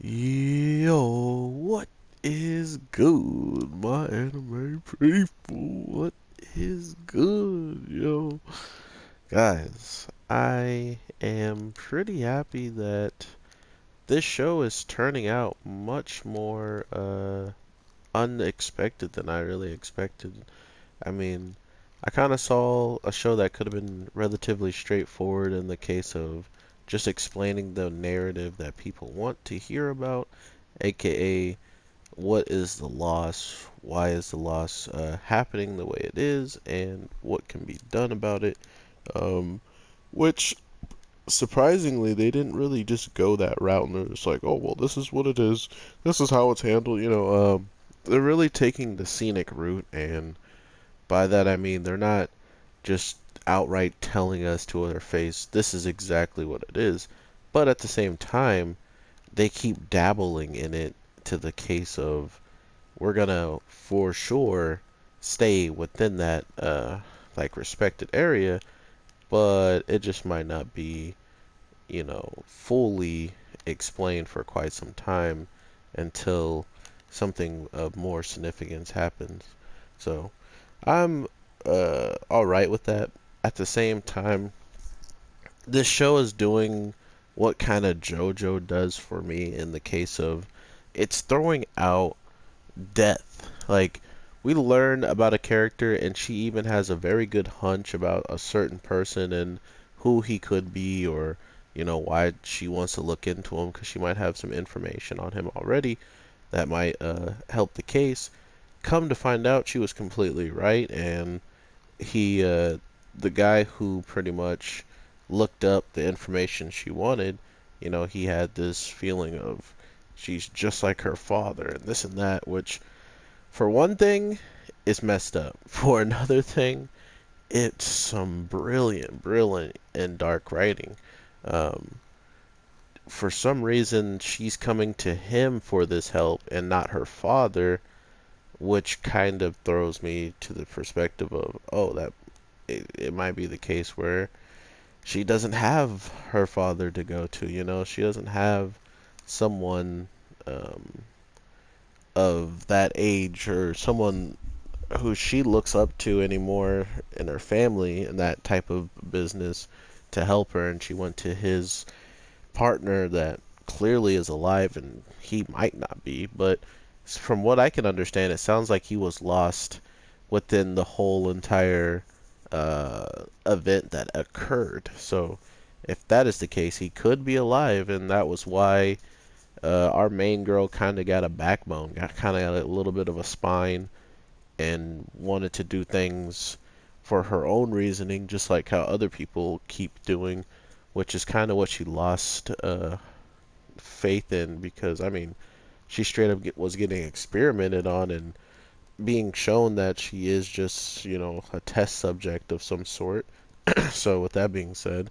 Yo, what is good, my anime people? What is good, yo? Guys, I am pretty happy that this show is turning out much more unexpected than I really expected. I mean, I kind of saw a show that could have been relatively straightforward in the case of just explaining the narrative that people want to hear about, aka what is the loss, why is the loss happening the way it is, and what can be done about it. Um, which surprisingly, they didn't really just go that route, and they're just like, oh, well, this is what it is, this is how it's handled. They're really taking the scenic route, and by that I mean they're not just outright telling us to our face, this is exactly what it is, but at the same time, they keep dabbling in it to the case of we're gonna for sure stay within that like respected area, but it just might not be, fully explained for quite some time until something of more significance happens. So I'm all right with that. At the same time, this show is doing what kind of JoJo does for me in the case of it's throwing out death. Like, we learn about a character, and she even has a very good hunch about a certain person and who he could be, or, why she wants to look into him because she might have some information on him already that might help the case. Come to find out, she was completely right, and the guy who pretty much looked up the information she wanted, he had this feeling of she's just like her father and this and that, which for one thing, it's messed up. For another thing, it's some brilliant, brilliant and dark writing. Um, for some reason, she's coming to him for this help and not her father, which kind of throws me to the perspective of, oh, that it might be the case where she doesn't have her father to go to, she doesn't have someone um, of that age or someone who she looks up to anymore in her family in that type of business to help her, and she went to his partner that clearly is alive and he might not be, but from what I can understand, it sounds like he was lost within the whole entire event that occurred. So if that is the case, he could be alive, and that was why our main girl kind of got a backbone, got kind of got a little bit of a spine, and wanted to do things for her own reasoning, just like how other people keep doing, which is kind of what she lost faith in because, I mean, she straight up was getting experimented on and being shown that she is just, a test subject of some sort. So, with that being said,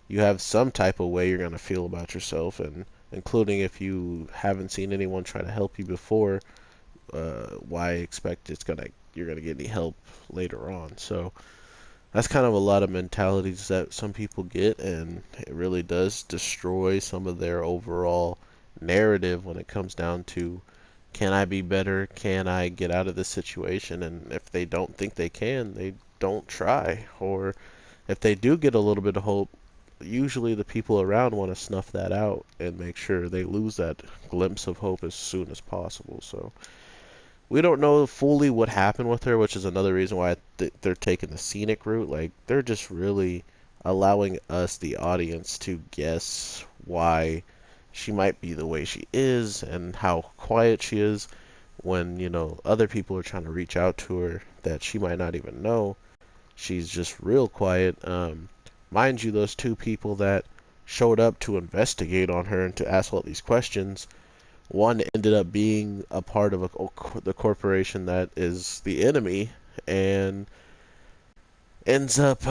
you have some type of way you're going to feel about yourself, and including if you haven't seen anyone try to help you before, why expect you're gonna get any help later on? So that's kind of a lot of mentalities that some people get, and it really does destroy some of their overall narrative when it comes down to can I be better? Can I get out of this situation? And if they don't think they can, they don't try. Or if they do get a little bit of hope, usually the people around want to snuff that out and make sure they lose that glimpse of hope as soon as possible. So we don't know fully what happened with her, which is another reason why they're taking the scenic route. Like, they're just really allowing us, the audience, to guess why she might be the way she is and how quiet she is when, other people are trying to reach out to her that she might not even know. She's just real quiet. Mind you, those two people that showed up to investigate on her and to ask all these questions, one ended up being a part of the corporation that is the enemy and ends up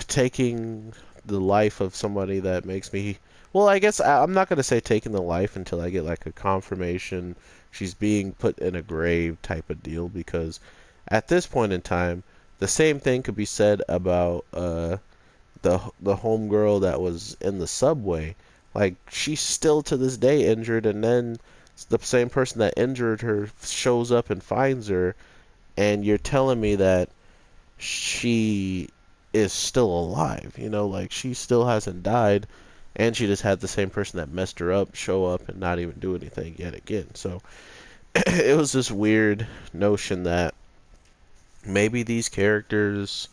taking the life of somebody that makes me. Well, I guess I'm not going to say taking the life until I get like a confirmation she's being put in a grave type of deal, because at this point in time, the same thing could be said about the homegirl that was in the subway. Like, she's still to this day injured, and then the same person that injured her shows up and finds her, and you're telling me that she is still alive, like she still hasn't died, and she just had the same person that messed her up show up and not even do anything yet again. So it was this weird notion that maybe these characters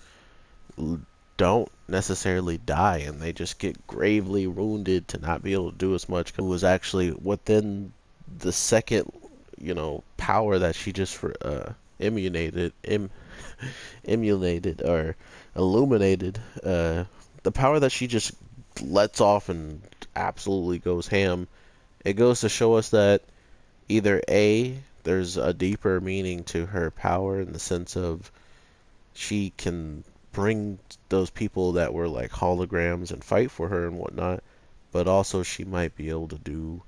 don't necessarily die and they just get gravely wounded to not be able to do as much. It was actually within the second, power that she just emulated, emulated or illuminated, the power that she just lets off and absolutely goes ham. It goes to show us that either A, there's a deeper meaning to her power in the sense of she can bring those people that were like holograms and fight for her and whatnot, but also she might be able to do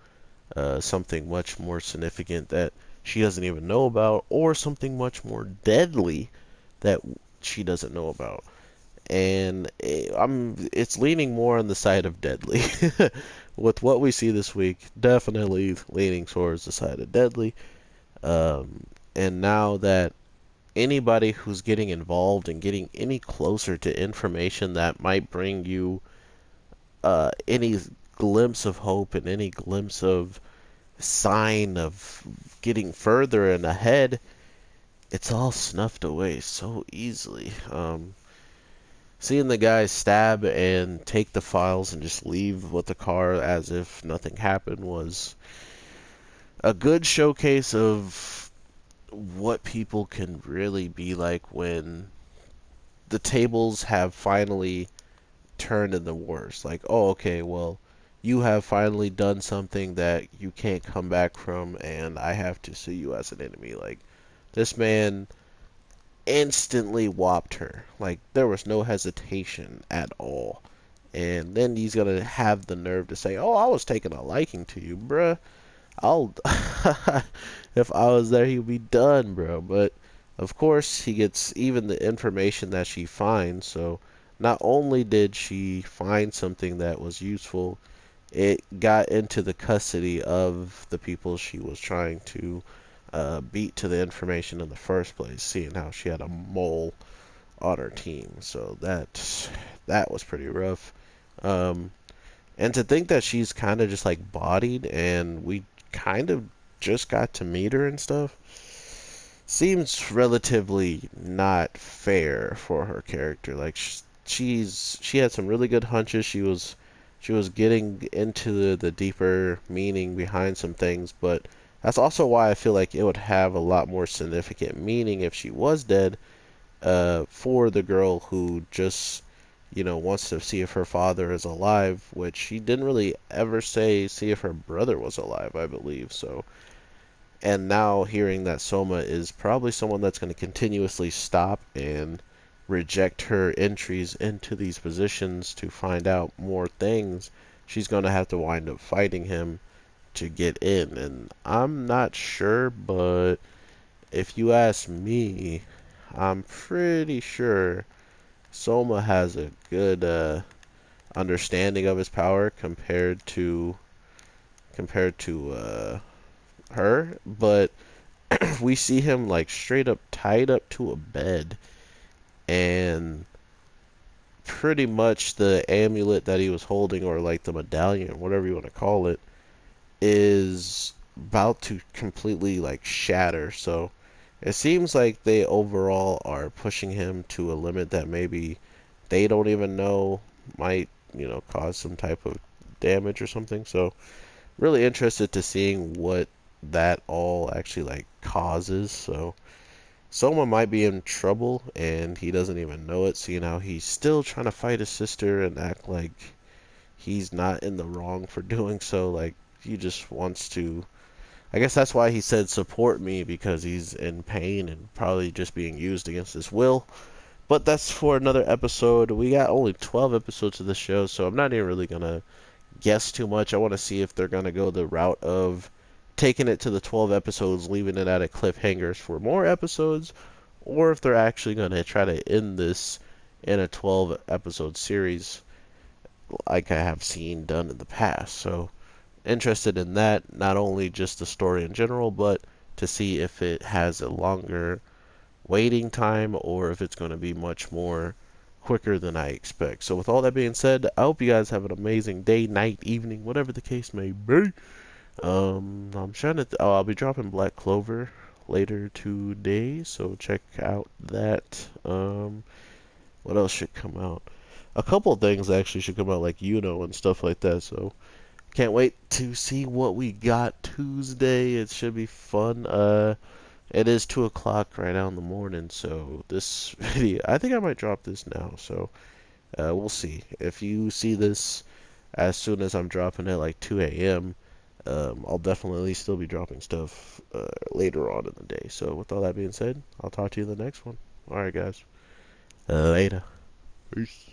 something much more significant that she doesn't even know about, or something much more deadly that she doesn't know about. And it's leaning more on the side of deadly. With what we see this week, definitely leaning towards the side of deadly. And now that anybody who's getting involved and getting any closer to information that might bring you any glimpse of hope and any glimpse of sign of getting further and ahead, it's all snuffed away so easily. Seeing the guy stab and take the files and just leave with the car as if nothing happened was a good showcase of what people can really be like when the tables have finally turned in the worst. Like, oh, okay, well, you have finally done something that you can't come back from, and I have to see you as an enemy. Like, this man instantly whopped her. Like, there was no hesitation at all. And then he's gonna have the nerve to say, "Oh, I was taking a liking to you, bruh. I'll if I was there, he'd be done, bro." But of course, he gets even the information that she finds. So not only did she find something that was useful, it got into the custody of the people she was trying to beat to the information in the first place, seeing how she had a mole on her team. So that was pretty rough. Um, and to think that she's kind of just like bodied, and we kind of just got to meet her and stuff, seems relatively not fair for her character. Like she had some really good hunches. She was getting into the deeper meaning behind some things, but that's also why I feel like it would have a lot more significant meaning if she was dead, for the girl who just, wants to see if her father is alive, which she didn't really ever see if her brother was alive, I believe. So, and now hearing that Soma is probably someone that's going to continuously stop and reject her entries into these positions to find out more things, she's going to have to wind up fighting him to get in. And I'm not sure, but if you ask me, I'm pretty sure Soma has a good understanding of his power compared to her, but we see him like straight up tied up to a bed, and pretty much the amulet that he was holding, or like the medallion, whatever you want to call it, is about to completely like shatter. So it seems like they overall are pushing him to a limit that maybe they don't even know might, cause some type of damage or something. So really interested to seeing what that all actually like causes. So someone might be in trouble and he doesn't even know it, seeing how he's still trying to fight his sister and act like he's not in the wrong for doing so. Like, he just wants to, I guess that's why he said support me, because he's in pain and probably just being used against his will. But that's for another episode. We got only 12 episodes of this show, so I'm not even really gonna guess too much. I want to see if they're gonna go the route of taking it to the 12 episodes, leaving it at a cliffhangers for more episodes, or if they're actually gonna try to end this in a 12 episode series. like I have seen done in the past. So interested in that, not only just the story in general, but to see if it has a longer waiting time or if it's going to be much more quicker than I expect. So with all that being said, I hope you guys have an amazing day, night, evening, whatever the case may be. I'm trying to. Oh, I'll be dropping Black Clover later today, so check out that. What else should come out? A couple of things actually should come out, like and stuff like that. So can't wait to see what we got Tuesday. It should be fun. It is 2 o'clock right now in the morning, so this video, I think I might drop this now. So we'll see. If you see this as soon as I'm dropping it, like 2 a.m., I'll definitely still be dropping stuff later on in the day. So with all that being said, I'll talk to you in the next one. All right, guys. Later. Peace.